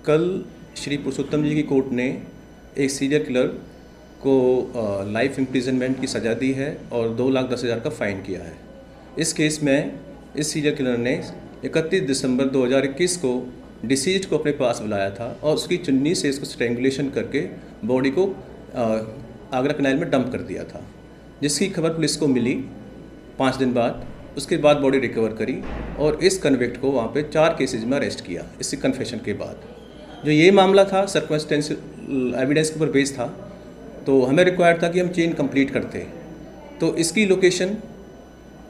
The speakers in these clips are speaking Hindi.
कल श्री पुरुषोत्तम जी की कोर्ट ने एक सीरियल किलर को लाइफ इम्प्रिजनमेंट की सज़ा दी है और 2,10,000 का फ़ाइन किया है। इस केस में इस सीरियल किलर ने 31 दिसंबर 2021 को डिसीज्ड को अपने पास बुलाया था और उसकी चुन्नी से इसको स्ट्रेंगुलेशन करके बॉडी को आगरा कैनाल में डंप कर दिया था, जिसकी खबर पुलिस को मिली 5 दिन बाद। उसके बाद बॉडी रिकवर करी और इस कन्विक्ट को वहाँ पे 4 केसेज में अरेस्ट किया इसकी कन्फेशन के बाद। जो ये मामला था सर्कमस्टेंशियल एविडेंस के ऊपर बेस्ड था, तो हमें रिक्वायर्ड था कि हम चेन कंप्लीट करते। तो इसकी लोकेशन,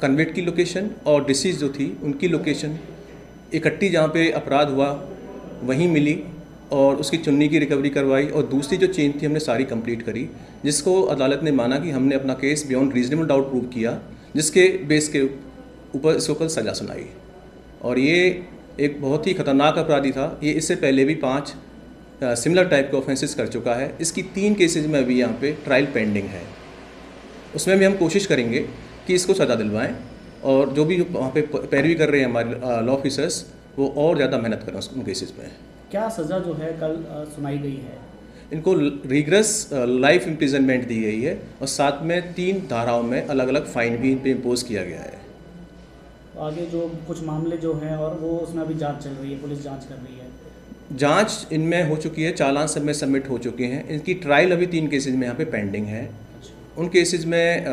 कन्विक्ट की लोकेशन और डिसीज जो थी उनकी लोकेशन इकट्ठी जहाँ पे अपराध हुआ वहीं मिली और उसकी चुन्नी की रिकवरी करवाई और दूसरी जो चेन थी हमने सारी कंप्लीट करी, जिसको अदालत ने माना कि हमने अपना case beyond reasonable doubt prove किया, जिसके बेस के ऊपर इसको कल सज़ा सुनाई। और ये एक बहुत ही ख़तरनाक अपराधी था। ये इससे पहले भी 5 सिमिलर टाइप के ऑफेंसेस कर चुका है। इसकी 3 केसेज में अभी यहाँ पे ट्रायल पेंडिंग है। उसमें भी हम कोशिश करेंगे कि इसको सज़ा दिलवाएं और जो भी वहाँ पे पैरवी कर रहे हैं हमारे लॉ ऑफिसर्स, वो और ज़्यादा मेहनत करें उन केसेस में। क्या सज़ा जो है कल सुनाई गई है? इनको रिग्रेस लाइफ इम्प्रिजनमेंट दी गई है और साथ में 3 धाराओं में अलग अलग फ़ाइन भी इन पर इम्पोज किया गया है। आगे जो कुछ मामले जो हैं और वो उसमें अभी जांच चल रही है, पुलिस जांच कर रही है। जांच इनमें हो चुकी है, चालान सब में सबमिट हो चुके हैं। इनकी ट्रायल अभी 3 केसेज में यहाँ पे पेंडिंग है। उन केसेज में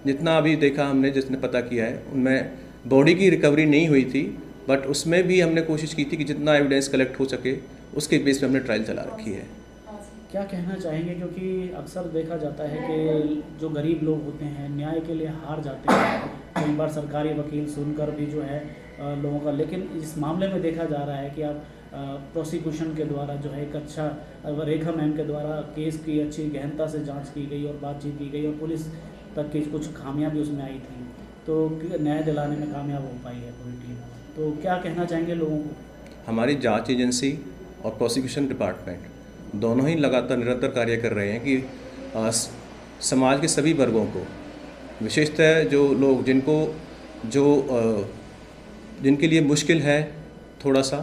जितना अभी देखा हमने, जिसने पता किया है, उनमें बॉडी की रिकवरी नहीं हुई थी, बट उसमें भी हमने कोशिश की थी कि जितना एविडेंस कलेक्ट हो सके उसके बेस पे हमने ट्रायल चला रखी है। क्या कहना चाहेंगे, क्योंकि अक्सर देखा जाता है कि जो गरीब लोग होते हैं न्याय के लिए हार जाते हैं, कई बार सरकारी वकील सुनकर भी जो है लोगों का, लेकिन इस मामले में देखा जा रहा है कि आप प्रोसिक्यूशन के द्वारा जो है एक अच्छा, रेखा मैम के द्वारा केस की अच्छी गहनता से जांच की गई और बातचीत की गई और पुलिस तक की कुछ खामियां भी उसमें आई थी, तो न्याय दिलाने में कामयाब हो पाई है पूरी टीम। तो क्या कहना चाहेंगे लोगों को? हमारी जांच एजेंसी और प्रोसिक्यूशन डिपार्टमेंट दोनों ही लगातार निरंतर कार्य कर रहे हैं कि समाज के सभी वर्गों को, विशेषतः जो लोग जिनके लिए मुश्किल है थोड़ा सा,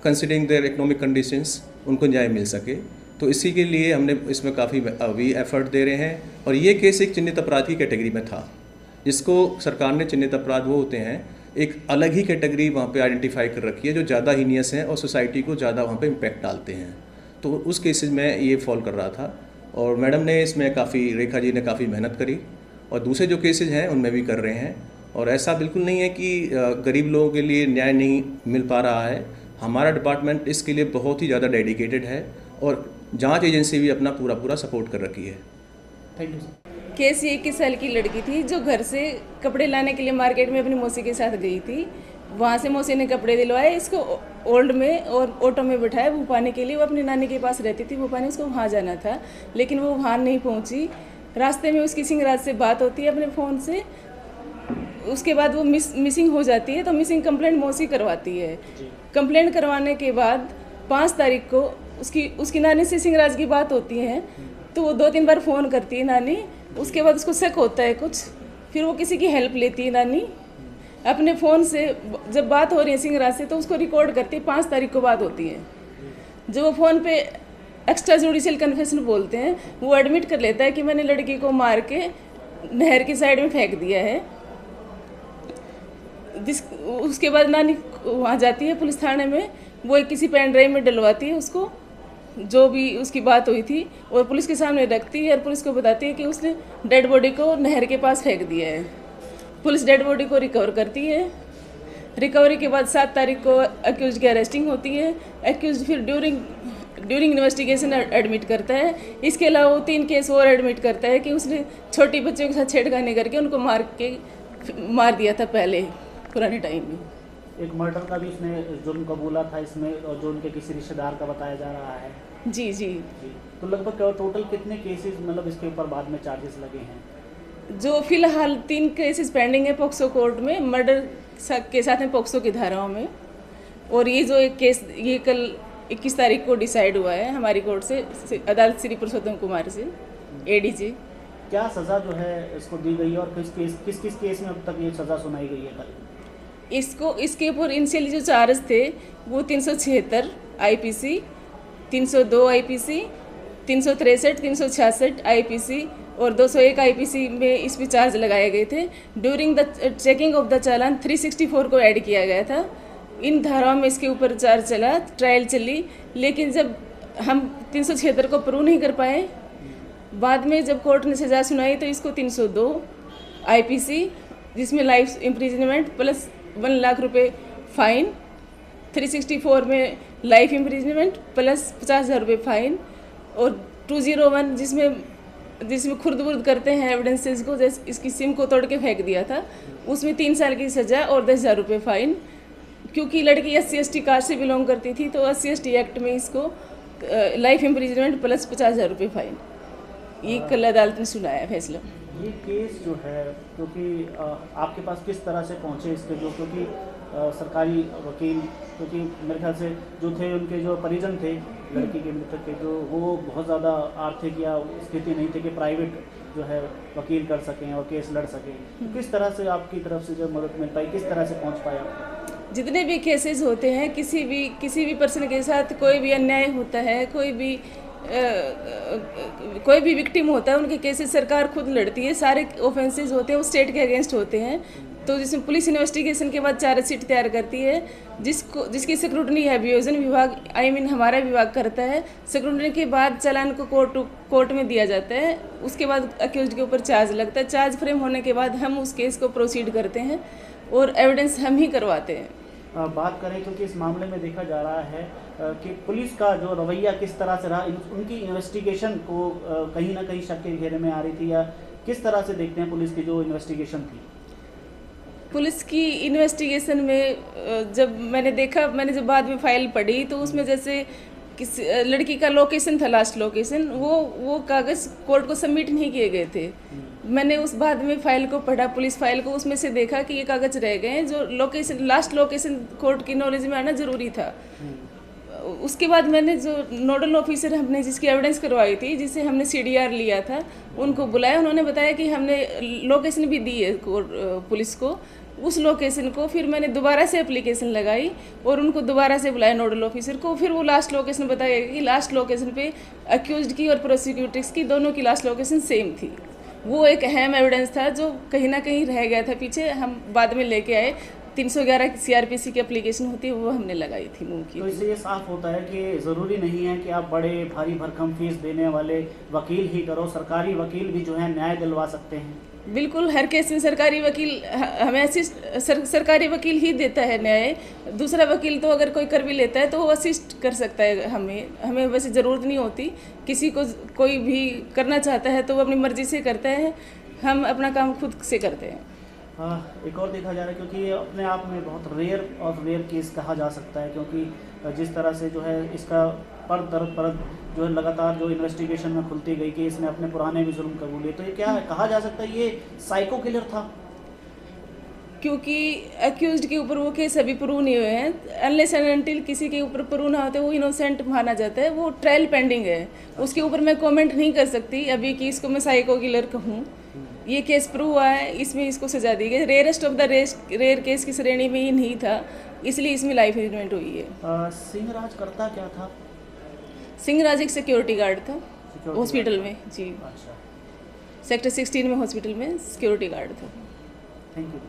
कंसिडरिंग देयर इकोनॉमिक कंडीशंस, उनको न्याय मिल सके। तो इसी के लिए हमने इसमें काफ़ी अभी एफर्ट दे रहे हैं। और ये केस एक चिन्हित अपराध की कैटेगरी में था, जिसको सरकार ने, चिन्हित अपराध वो होते हैं, एक अलग ही कैटेगरी वहाँ पे आइडेंटिफाई कर रखी है जो ज़्यादा हीनियस हैं और सोसाइटी को ज़्यादा वहाँ पे इम्पैक्ट डालते हैं। तो उस केसेस में ये फॉल कर रहा था और मैडम ने इसमें काफ़ी, रेखा जी ने काफ़ी मेहनत करी और दूसरे जो केसेज हैं उनमें भी कर रहे हैं। और ऐसा बिल्कुल नहीं है कि गरीब लोगों के लिए न्याय नहीं मिल पा रहा है। हमारा डिपार्टमेंट इसके लिए बहुत ही ज़्यादा डेडिकेटेड है और जांच एजेंसी भी अपना पूरा सपोर्ट कर रखी है। Thank you sir. केस ये 21 साल की लड़की थी जो घर से कपड़े लाने के लिए मार्केट में अपनी मौसी के साथ गई थी। वहाँ से मौसी ने कपड़े दिलवाए, इसको ओल्ड में और ऑटो में बिठाया भूपाने के लिए। वो अपनी नानी के पास रहती थी भूपाने, उसको वहाँ जाना था, लेकिन वो वहाँ नहीं पहुँची। रास्ते में उसकी सिंगराज से बात होती है अपने फ़ोन से, उसके बाद वो मिसिंग हो जाती है। तो मिसिंग कंप्लेंट मौसी करवाती है। कंप्लेंट करवाने के बाद 5 तारीख को उसकी नानी से सिंगराज की बात होती है, तो वो 2-3 बार फ़ोन करती है नानी। उसके बाद उसको शक होता है कुछ, फिर वो किसी की हेल्प लेती है नानी अपने फ़ोन से। जब बात हो रही है सिंगराज से तो उसको रिकॉर्ड करती है। 5 तारीख को बात होती है, जो वो फ़ोन पे एक्स्ट्रा जुडिशियल कन्फेशन बोलते हैं, वो एडमिट कर लेता है कि मैंने लड़की को मार के नहर की साइड में फेंक दिया है। उसके बाद नानी वहाँ जाती है पुलिस थाने में, वो एक किसी पेन ड्राइव में डलवाती है उसको, जो भी उसकी बात हुई थी, और पुलिस के सामने रखती है और पुलिस को बताती है कि उसने डेड बॉडी को नहर के पास फेंक दिया है। पुलिस डेड बॉडी को रिकवर करती है। रिकवरी के बाद 7 तारीख को एक्यूज की अरेस्टिंग होती है। एक्यूज फिर ड्यूरिंग इन्वेस्टिगेशन एडमिट करता है। इसके अलावा वो 3 केस और एडमिट करता है कि उसने छोटी बच्चों के साथ छेड़खानी करके उनको मार दिया था पहले पुराने टाइम में। एक मर्डर का भी इसने जुर्म कबूला था इसमें, और जो उनके किसी रिश्तेदार का बताया जा रहा है। जी। तो लगभग टोटल कितने केसेस, मतलब इसके ऊपर बाद में चार्जेस लगे हैं? जो फिलहाल 3 केसेस पेंडिंग है पॉक्सो कोर्ट में, मर्डर के साथ में पॉक्सो की धाराओं में। और ये जो एक केस ये कल 21 तारीख को डिसाइड हुआ है हमारी कोर्ट से, अदालत श्री पुरुषोत्तम कुमार से, एडीजे। क्या सज़ा जो है इसको दी गई और किस किस केस में अब तक ये सज़ा सुनाई गई है? इसके ऊपर इनिशियली जो चार्ज थे वो 376 आईपीसी 302 आईपीसी, 363, 366 आईपीसी और 201 आईपीसी में इस पर चार्ज लगाए गए थे। During the checking of the challan 364 को ऐड किया गया था। इन धाराओं में इसके ऊपर चार्ज चला, ट्रायल चली, लेकिन जब हम 376 को प्रूव नहीं कर पाए, बाद में जब कोर्ट ने सजा सुनाई तो इसको 302 आईपीसी जिसमें लाइफ इम्प्रिजनमेंट प्लस 1 लाख रुपए फाइन, 364 में लाइफ इम्प्रिजनमेंट प्लस 50,000 रुपये फाइन और 201 जिसमें खुर्द-बुर्द करते हैं एविडेंसेस को, जैसे इसकी सिम को तोड़ के फेंक दिया था, उसमें 3 साल की सज़ा और 10,000 रुपये फाइन। क्योंकि लड़की SC/ST कास्ट से बिलोंग करती थी तो SC/ST एक्ट में इसको लाइफ इम्प्रिजनमेंट प्लस 50,000 रुपये फाइन। ये कल अदालत ने सुनाया फैसला। ये केस जो है, क्योंकि आपके पास किस तरह से पहुँचे इसके जो, क्योंकि सरकारी वकील, क्योंकि मेरे ख्याल से जो थे उनके जो परिजन थे लड़की के मृतक के, जो वो बहुत ज़्यादा आर्थिक या स्थिति नहीं थे कि प्राइवेट जो है वकील कर सकें और केस लड़ सकें, तो किस तरह से आपकी तरफ से जो मदद मिल पाई, किस तरह से पहुँच पाया? जितने भी केसेस होते हैं, किसी भी पर्सन के साथ कोई भी अन्याय होता है, कोई भी विक्टिम होता है, उनके केसेस सरकार खुद लड़ती है। सारे ऑफेंसेस होते हैं वो स्टेट के अगेंस्ट होते हैं, तो जिसमें पुलिस इन्वेस्टिगेशन के बाद चार्जशीट तैयार करती है, जिसकी स्क्रूटनी है अभियोजन विभाग, हमारा विभाग करता है। स्क्रूटनी के बाद चालान को कोर्ट में दिया जाता है, उसके बाद अक्यूज्ड के ऊपर चार्ज लगता है। चार्ज फ्रेम होने के बाद हम उस केस को प्रोसीड करते हैं और एविडेंस हम ही करवाते हैं। बात करें क्योंकि इस मामले में देखा जा रहा है कि पुलिस का जो रवैया किस तरह से रहा, उनकी इन्वेस्टिगेशन को कहीं ना कहीं शक के घेरे में आ रही थी, या किस तरह से देखते हैं पुलिस की जो इन्वेस्टिगेशन थी? पुलिस की इन्वेस्टिगेशन में मैंने जब बाद में फाइल पढ़ी तो उसमें जैसे किस लड़की का लोकेशन था, लास्ट लोकेशन, वो कागज़ कोर्ट को सबमिट नहीं किए गए थे। मैंने उस बाद में फाइल को पढ़ा, पुलिस फाइल को, उसमें से देखा कि ये कागज़ रह गए हैं, जो लास्ट लोकेशन कोर्ट की नॉलेज में आना ज़रूरी था। उसके बाद मैंने जो नोडल ऑफिसर हमने जिसकी एविडेंस करवाई थी, जिसे हमने CDR लिया था, उनको बुलाया। उन्होंने बताया कि हमने लोकेशन भी दी है पुलिस को। उस लोकेशन को फिर मैंने दोबारा से एप्लीकेशन लगाई और उनको दोबारा से बुलाया नोडल ऑफिसर को। फिर वो लास्ट लोकेशन बताया कि लास्ट लोकेशन पे अक्यूज्ड की और प्रोसिक्यूटर्स की दोनों की लास्ट लोकेशन सेम थी। वो एक अहम एविडेंस था जो कहीं ना कहीं रह गया था पीछे, हम बाद में लेके आए। 311 CRPC की एप्लीकेशन होती है, वो हमने लगाई थी मुँह की। तो इससे ये साफ होता है कि ज़रूरी नहीं है कि आप बड़े भारी भरकम फीस देने वाले वकील ही करो, सरकारी वकील भी जो है न्याय दिलवा सकते हैं। बिल्कुल, हर केस में सरकारी वकील हमें सरकारी वकील ही देता है न्याय। दूसरा वकील तो अगर कोई कर भी लेता है तो वो असिस्ट कर सकता है हमें वैसे ज़रूरत नहीं होती। किसी को कोई भी करना चाहता है तो वो अपनी मर्ज़ी से करता है, हम अपना काम खुद से करते हैं। एक और देखा जा रहा है, क्योंकि ये अपने आप में बहुत रेयर केस कहा जा सकता है, क्योंकि जिस तरह से जो है इसका परत दर परत जो है लगातार जो इन्वेस्टिगेशन में खुलती गई कि इसने अपने पुराने भी जुर्म कबूले, तो ये क्या है, कहा जा सकता है ये साइको किलर था? क्योंकि अक्यूज्ड के ऊपर वो केस अभी प्रूव नहीं हुए हैं। अनलेस एंड अनटिल किसी के ऊपर प्रूव ना होते वो इनोसेंट माना जाता है। वो ट्रायल पेंडिंग है, उसके ऊपर मैं कमेंट नहीं कर सकती अभी कि इसको मैं साइको किलर कहूँ। ये केस प्रूव हुआ है, इसमें इसको सजा दी गई। Rarest of the rare case की श्रेणी में ये नहीं था, इसलिए इसमें लाइफ इम्प्रिजनमेंट हुई है। सिंहराज करता क्या था? सिंहराज एक सिक्योरिटी गार्ड था हॉस्पिटल में जी। अच्छा, सेक्टर 16 में हॉस्पिटल में सिक्योरिटी गार्ड था। Thank you.